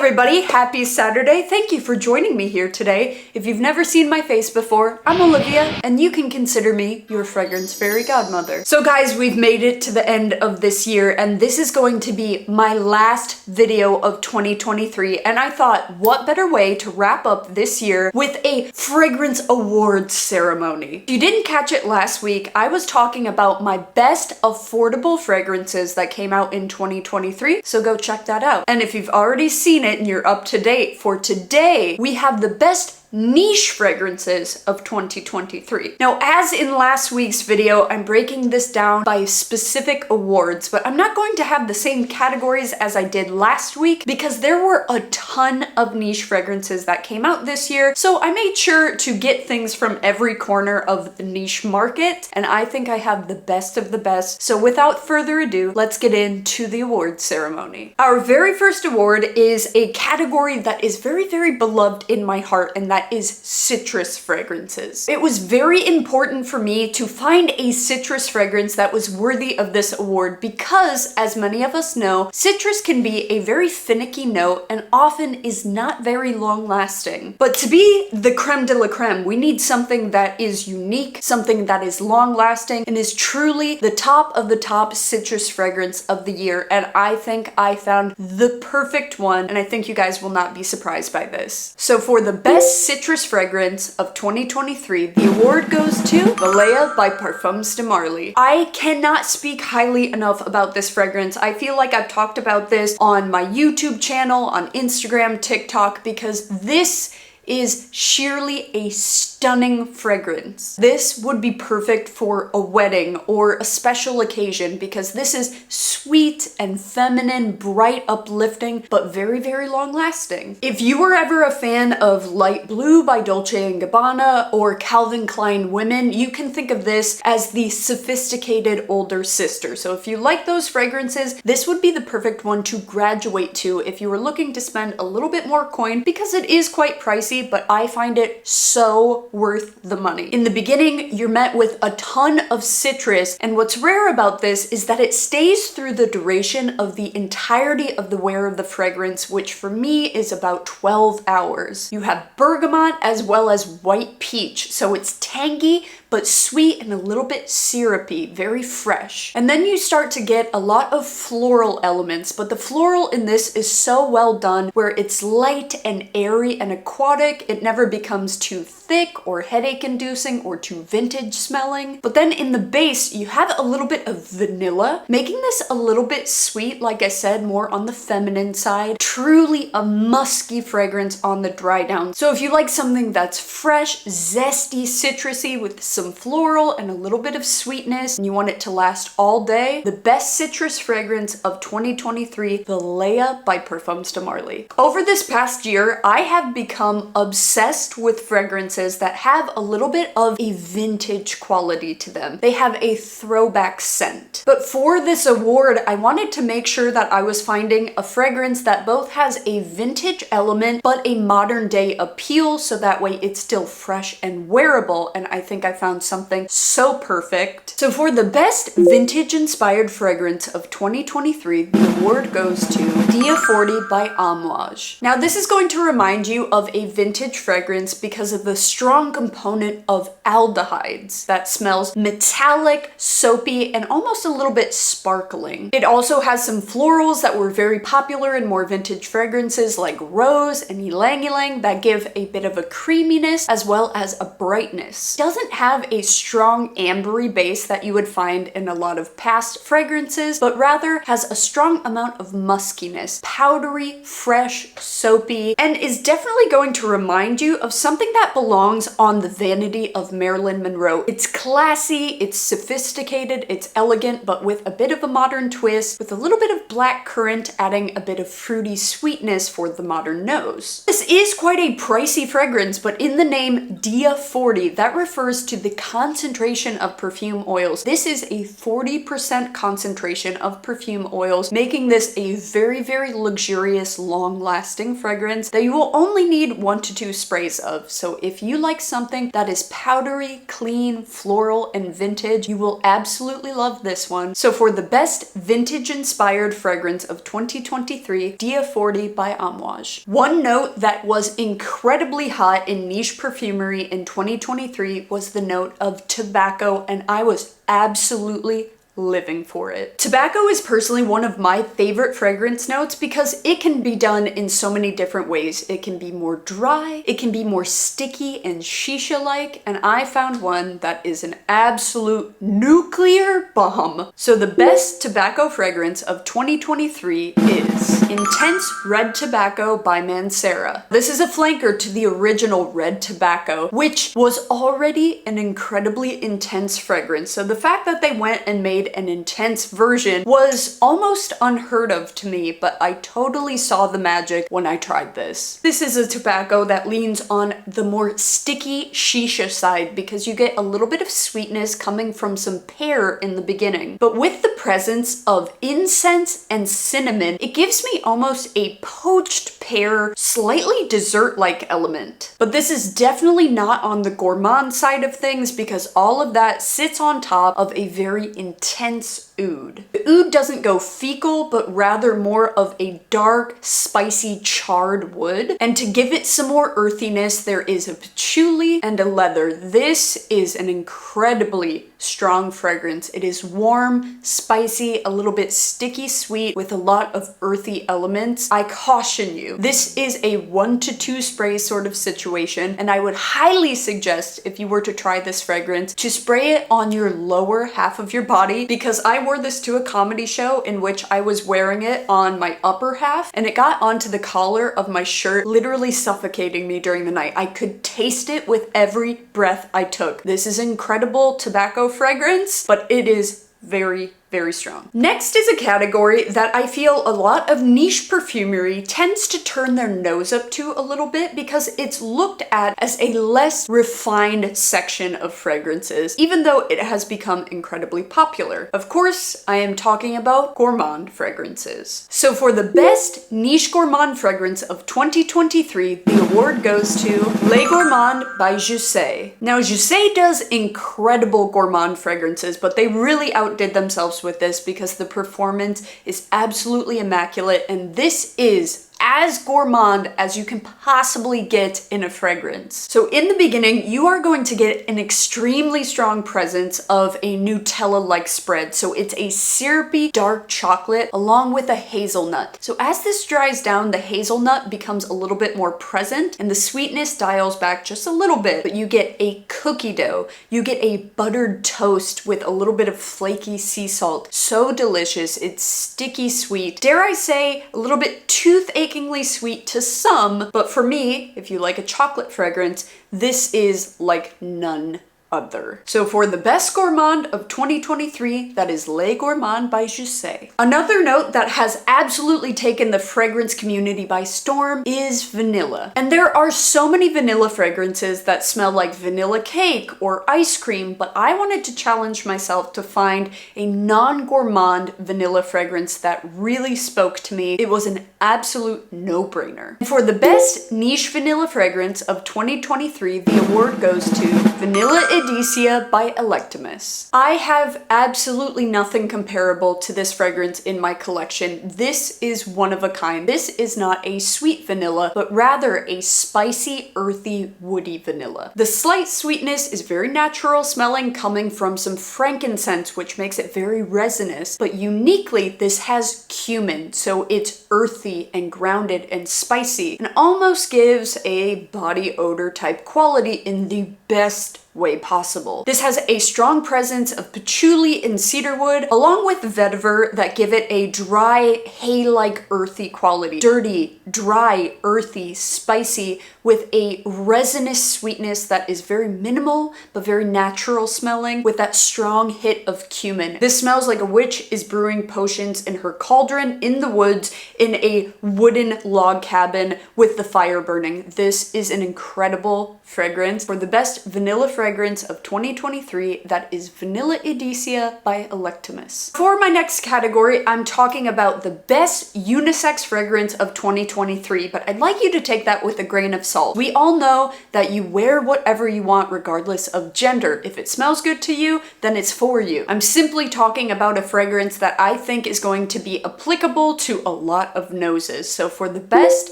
everybody, happy Saturday. Thank you for joining me here today. If you've never seen my face before, I'm Olivia, and you can consider me your fragrance fairy godmother. So guys, we've made it to the end of this year, and this is going to be my last video of 2023, and I thought, what better way to wrap up this year with a fragrance awards ceremony. If you didn't catch it last week, I was talking about my best affordable fragrances that came out in 2023, so go check that out. And if you've already seen it and you're up to date, for today, we have the best niche fragrances of 2023. Now, as in last week's video, I'm breaking this down by specific awards, but I'm not going to have the same categories as I did last week because there were a ton of niche fragrances that came out this year. So I made sure to get things from every corner of the niche market, and I think I have the best of the best. So without further ado, let's get into the awards ceremony. Our very first award is a category that is very, very beloved in my heart, and that is citrus fragrances. It was very important for me to find a citrus fragrance that was worthy of this award because, as many of us know, citrus can be a very finicky note and often is not very long lasting. But to be the creme de la creme, we need something that is unique, something that is long lasting, and is truly the top of the top citrus fragrance of the year. And I think I found the perfect one, and I think you guys will not be surprised by this. So for the best citrus fragrance of 2023, the award goes to Valea by Parfums de Marly. I cannot speak highly enough about this fragrance. I feel like I've talked about this on my YouTube channel, on Instagram, TikTok, because this is sheerly a stunning fragrance. This would be perfect for a wedding or a special occasion because this is sweet and feminine, bright, uplifting, but very, very long lasting. If you were ever a fan of Light Blue by Dolce & Gabbana or Calvin Klein Women, you can think of this as the sophisticated older sister. So if you like those fragrances, this would be the perfect one to graduate to if you were looking to spend a little bit more coin because it is quite pricey, but I find it so worth the money. In the beginning, you're met with a ton of citrus, and what's rare about this is that it stays through the duration of the entirety of the wear of the fragrance, which for me is about 12 hours. You have bergamot as well as white peach, so it's tangy, but sweet and a little bit syrupy, very fresh. And then you start to get a lot of floral elements, but the floral in this is so well done where it's light and airy and aquatic. It never becomes too thick or headache inducing or too vintage smelling. But then in the base, you have a little bit of vanilla, making this a little bit sweet, like I said, more on the feminine side. Truly a musky fragrance on the dry down. So if you like something that's fresh, zesty, citrusy with some floral and a little bit of sweetness, and you want it to last all day, the best citrus fragrance of 2023, Valea by Parfums de Marly. Over this past year, I have become obsessed with fragrances that have a little bit of a vintage quality to them. They have a throwback scent. But for this award, I wanted to make sure that I was finding a fragrance that both has a vintage element but a modern day appeal, so that way it's still fresh and wearable, and I think I found something so perfect. So for the best vintage inspired fragrance of 2023, the award goes to Dia 40 by Amouage. Now this is going to remind you of a vintage fragrance because of the strong component of aldehydes that smells metallic, soapy, and almost a little bit sparkling. It also has some florals that were very popular in more vintage fragrances like rose and ylang ylang that give a bit of a creaminess as well as a brightness. It doesn't have a strong ambery base that you would find in a lot of past fragrances, but rather has a strong amount of muskiness, powdery, fresh, soapy, and is definitely going to remind you of something that belongs on the vanity of Marilyn Monroe. It's classy, it's sophisticated, it's elegant, but with a bit of a modern twist, with a little bit of black currant adding a bit of fruity sweetness for the modern nose. This is quite a pricey fragrance, but in the name Dia 40, that refers to the concentration of perfume oils. This is a 40% concentration of perfume oils, making this a very, very luxurious, long-lasting fragrance that you will only need 1 to 2 sprays of. So if you like something that is powdery, clean, floral, and vintage, you will absolutely love this one. So for the best vintage-inspired fragrance of 2023, Dia 40 by Amouage. One note that was incredibly hot in niche perfumery in 2023 was the note of tobacco, and I was absolutely living for it. Tobacco is personally one of my favorite fragrance notes because it can be done in so many different ways. It can be more dry, it can be more sticky and shisha-like, and I found one that is an absolute nuclear bomb. So the best tobacco fragrance of 2023 is Intense Red Tobacco by Mancera. This is a flanker to the original Red Tobacco, which was already an incredibly intense fragrance. So the fact that they went and made an intense version was almost unheard of to me, but I totally saw the magic when I tried this. This is a tobacco that leans on the more sticky shisha side because you get a little bit of sweetness coming from some pear in the beginning. But with the presence of incense and cinnamon, it gives me almost a poached pear, slightly dessert-like element. But this is definitely not on the gourmand side of things because all of that sits on top of a very intense oud. The oud doesn't go fecal, but rather more of a dark, spicy, charred wood. And to give it some more earthiness, there is a patchouli and a leather. This is an incredibly strong fragrance. It is warm, spicy, a little bit sticky sweet with a lot of earthy elements. I caution you, this is a 1 to 2 spray sort of situation, and I would highly suggest if you were to try this fragrance to spray it on your lower half of your body, because I wore this to a comedy show in which I was wearing it on my upper half and it got onto the collar of my shirt, literally suffocating me during the night. I could taste it with every breath I took. This is incredible tobacco fragrance, but it is very, very strong. Next is a category that I feel a lot of niche perfumery tends to turn their nose up to a little bit because it's looked at as a less refined section of fragrances, even though it has become incredibly popular. Of course, I am talking about gourmand fragrances. So for the best niche gourmand fragrance of 2023, the award goes to Les Gourmand by Jussé. Now, Jussé does incredible gourmand fragrances, but they really outdid themselves with this because the performance is absolutely immaculate, and this is as gourmand as you can possibly get in a fragrance. So in the beginning, you are going to get an extremely strong presence of a Nutella-like spread. So it's a syrupy dark chocolate along with a hazelnut. So as this dries down, the hazelnut becomes a little bit more present and the sweetness dials back just a little bit, but you get a cookie dough. You get a buttered toast with a little bit of flaky sea salt. So delicious. It's sticky sweet. Dare I say, a little bit toothache sweet to some, but for me, if you like a chocolate fragrance, this is like none other. So for the best gourmand of 2023, that is Les Gourmand by Jussé. Another note that has absolutely taken the fragrance community by storm is vanilla. And there are so many vanilla fragrances that smell like vanilla cake or ice cream, but I wanted to challenge myself to find a non-gourmand vanilla fragrance that really spoke to me. It was an absolute no-brainer. And for the best niche vanilla fragrance of 2023, the award goes to Vanilla Edicia by Electimus. I have absolutely nothing comparable to this fragrance in my collection. This is one of a kind. This is not a sweet vanilla, but rather a spicy, earthy, woody vanilla. The slight sweetness is very natural smelling, coming from some frankincense, which makes it very resinous, but uniquely, this has cumin, so it's earthy and grounded and spicy, and almost gives a body odor type quality in the best way possible. This has a strong presence of patchouli and cedarwood, along with vetiver that give it a dry, hay-like earthy quality. Dirty, dry, earthy, spicy, with a resinous sweetness that is very minimal, but very natural smelling, with that strong hit of cumin. This smells like a witch is brewing potions in her cauldron in the woods in a wooden log cabin with the fire burning. This is an incredible fragrance. For the best best vanilla fragrance of 2023. That is Vanilla Edicia by Electimus. For my next category, I'm talking about the best unisex fragrance of 2023, but I'd like you to take that with a grain of salt. We all know that you wear whatever you want regardless of gender. If it smells good to you, then it's for you. I'm simply talking about a fragrance that I think is going to be applicable to a lot of noses. So for the best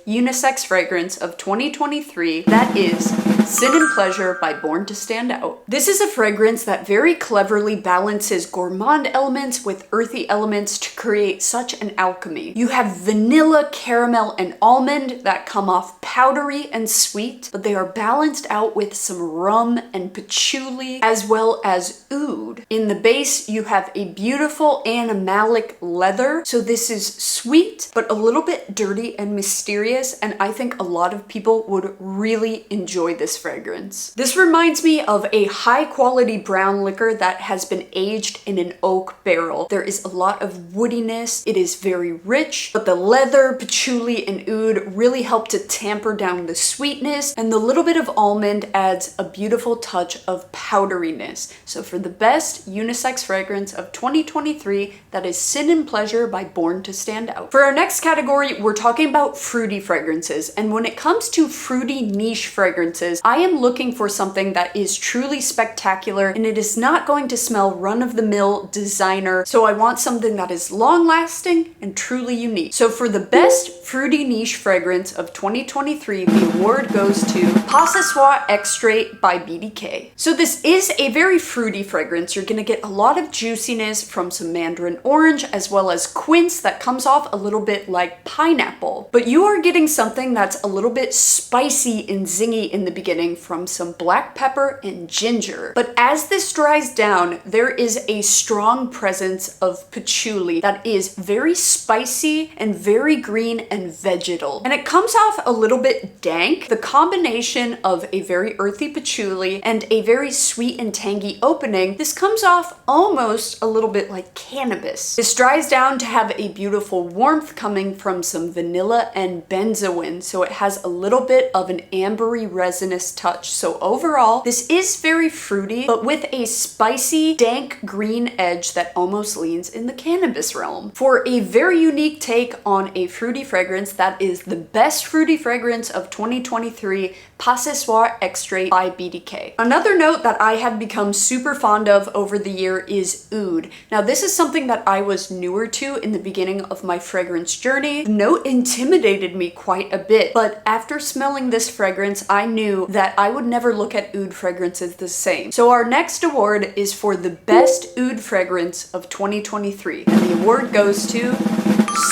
unisex fragrance of 2023, that is Sin and Pleasure by Born to Stand Out. This is a fragrance that very cleverly balances gourmand elements with earthy elements to create such an alchemy. You have vanilla, caramel, and almond that come off powdery and sweet, but they are balanced out with some rum and patchouli as well as oud. In the base, you have a beautiful animalic leather. So this is sweet, but a little bit dirty and mysterious, and I think a lot of people would really enjoy this fragrance. This reminds me of a high quality brown liquor that has been aged in an oak barrel. There is a lot of woodiness. It is very rich, but the leather, patchouli, and oud really help to tamper down the sweetness, and the little bit of almond adds a beautiful touch of powderiness. So for the best unisex fragrance of 2023, that is Sin and Pleasure by Born to Stand Out. For our next category, we're talking about fruity fragrances, and when it comes to fruity niche fragrances, I am looking for something that is truly spectacular, and it is not going to smell run-of-the-mill designer, so I want something that is long-lasting and truly unique. So for the best fruity niche fragrance of 2023, the award goes to Pas Ce Soir Extrait by BDK. So this is a very fruity fragrance. You're gonna get a lot of juiciness from some mandarin orange as well as quince that comes off a little bit like pineapple. But you are getting something that's a little bit spicy and zingy in the beginning from some black pepper and ginger. But as this dries down, there is a strong presence of patchouli that is very spicy and very green and vegetal. And it comes off a little bit dank. The combination of a very earthy patchouli and a very sweet and tangy opening, this comes off almost a little bit like cannabis. This dries down to have a beautiful warmth coming from some vanilla and benzoin, so it has a little bit of an ambery resinous touch. So overall, this is very fruity, but with a spicy, dank green edge that almost leans in the cannabis realm. For a very unique take on a fruity fragrance, that is the best fruity fragrance of 2023, Pas Ce Soir Extrait by BDK. Another note that I have become super fond of over the year is oud. Now this is something that I was newer to in the beginning of my fragrance journey. The note intimidated me quite a bit, but after smelling this fragrance, I knew that I would never look at oud fragrances the same. So our next award is for the best oud fragrance of 2023, and the award goes to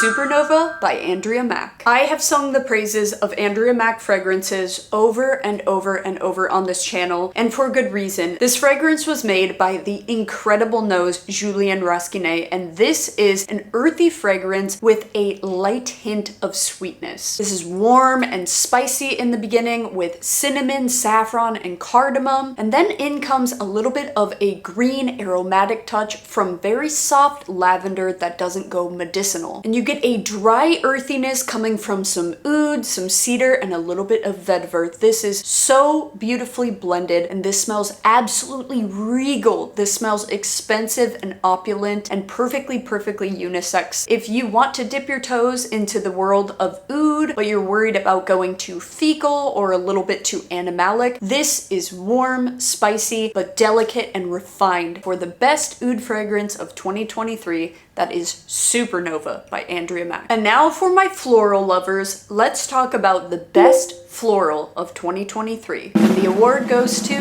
Supernova by Andrea Mack. I have sung the praises of Andrea Mack fragrances over and over and over on this channel, and for good reason. This fragrance was made by the incredible nose Julien Rasquinet, and this is an earthy fragrance with a light hint of sweetness. This is warm and spicy in the beginning with cinnamon, saffron, and cardamom, and then in comes a little bit of a green aromatic touch from very soft lavender that doesn't go medicinal. And you get a dry earthiness coming from some oud, some cedar, and a little bit of vetiver. This is so beautifully blended, and this smells absolutely regal. This smells expensive and opulent and perfectly unisex. If you want to dip your toes into the world of oud, but you're worried about going too fecal or a little bit too animalic, this is warm, spicy, but delicate and refined. For the best oud fragrance of 2023, that is Supernova by Andrea Mack. And now for my floral lovers, let's talk about the best floral of 2023. And the award goes to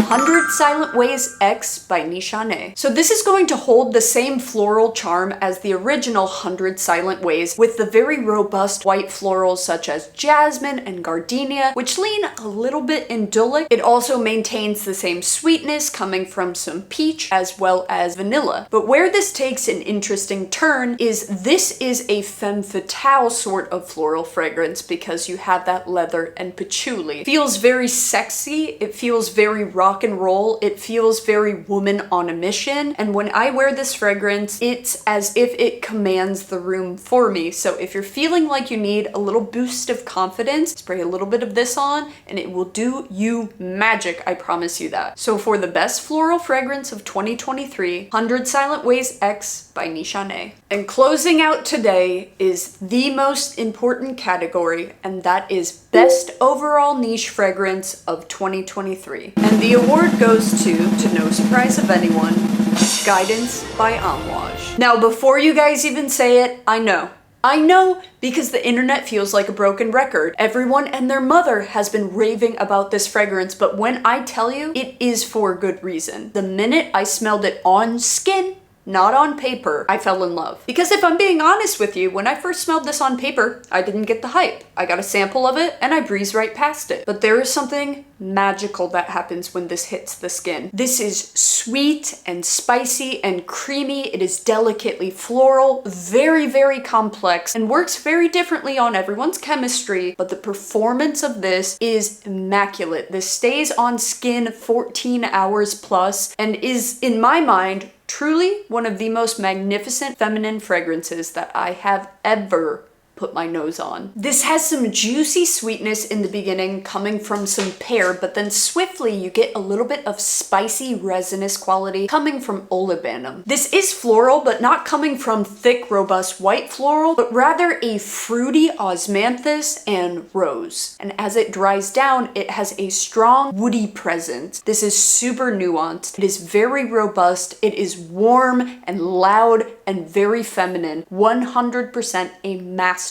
100 Silent Ways X by Nishane. So this is going to hold the same floral charm as the original 100 Silent Ways, with the very robust white florals such as jasmine and gardenia, which lean a little bit indolic. It also maintains the same sweetness coming from some peach as well as vanilla. But where this takes an interesting turn is this is a femme fatale sort of floral fragrance because you have that leather and patchouli. It feels very sexy, it feels very rock rock and roll. It feels very woman on a mission. And when I wear this fragrance, it's as if it commands the room for me. So if you're feeling like you need a little boost of confidence, spray a little bit of this on and it will do you magic. I promise you that. So for the best floral fragrance of 2023, 100 Silent Ways X by Nishane. And closing out today is the most important category, and that is Best Overall Niche Fragrance of 2023. And the award goes to no surprise of anyone, Guidance by Amouage. Now, before you guys even say it, I know because the internet feels like a broken record. Everyone and their mother has been raving about this fragrance, but when I tell you, it is for good reason. The minute I smelled it on skin, not on paper, I fell in love. Because if I'm being honest with you, when I first smelled this on paper, I didn't get the hype. I got a sample of it and I breezed right past it. But there is something magical that happens when this hits the skin. This is sweet and spicy and creamy. It is delicately floral, very, very complex, and works very differently on everyone's chemistry, but the performance of this is immaculate. This stays on skin 14 hours plus and is, in my mind, truly one of the most magnificent feminine fragrances that I have ever put my nose on. This has some juicy sweetness in the beginning coming from some pear, but then swiftly you get a little bit of spicy resinous quality coming from olibanum. This is floral, but not coming from thick, robust white floral, but rather a fruity osmanthus and rose. And as it dries down, it has a strong woody presence. This is super nuanced. It is very robust. It is warm and loud and very feminine. 100% a masterpiece.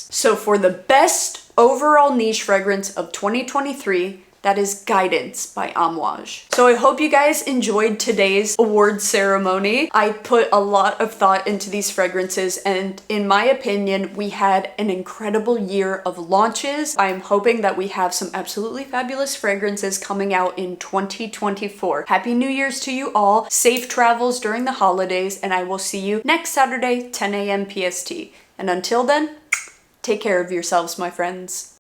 So for the best overall niche fragrance of 2023, that is Guidance by Amouage. So I hope you guys enjoyed today's award ceremony. I put a lot of thought into these fragrances, and in my opinion, we had an incredible year of launches. I'm hoping that we have some absolutely fabulous fragrances coming out in 2024. Happy New Year's to you all. Safe travels during the holidays, and I will see you next Saturday, 10 a.m. PST. And until then, take care of yourselves, my friends.